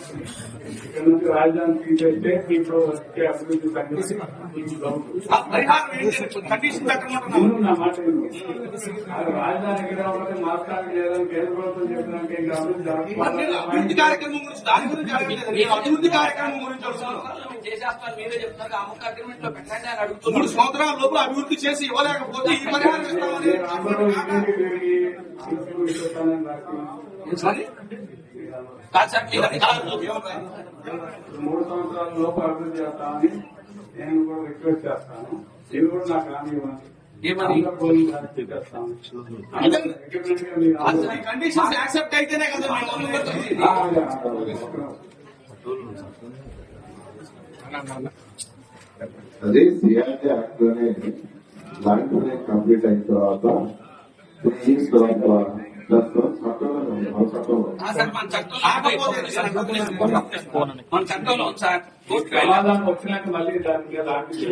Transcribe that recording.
ఇక్కడ నుంచి రాజధాని తీసేస్తే ఇప్పుడు వచ్చే అభివృద్ధి తగ్గిస్తే నా మాట రాజధాని ఎక్కడ ఉంటే మాట్లాడి లేదని కేంద్ర ప్రభుత్వం చెప్పినాక ఇంకా అభివృద్ధి కార్యక్రమం గురించి దాని గురించి అభివృద్ధి కార్యక్రమం గురించి చేసేస్తాను మీరే చెప్తున్నారు అమ్మక అగ్రిమెంట్ లో పెట్టండి అని అడుగుతున్నారు 3 సంవత్సరాల లోపల అభివృద్ధి చేసి ఇవ్వలేకపోతే ఈ పరిహారం ఇస్తామని 3 సంవత్సరాల లోపు అభివృద్ధి చేస్తామని నేను కూడా రిక్వెస్ట్ చేస్తాను. ఇది కూడా నాకు హామీ ఇవ్వండి. కండిషన్స్ యాక్సెప్ట్ అయితేనే కదా అదే సిఆర్టీ యాక్ట్ లోనే దాంట్లోనే కంప్లీట్ అయిన తర్వాత 3 years తర్వాత మన చట్టంలో సార్ సమాధానం వచ్చినాక మళ్ళీ దానికి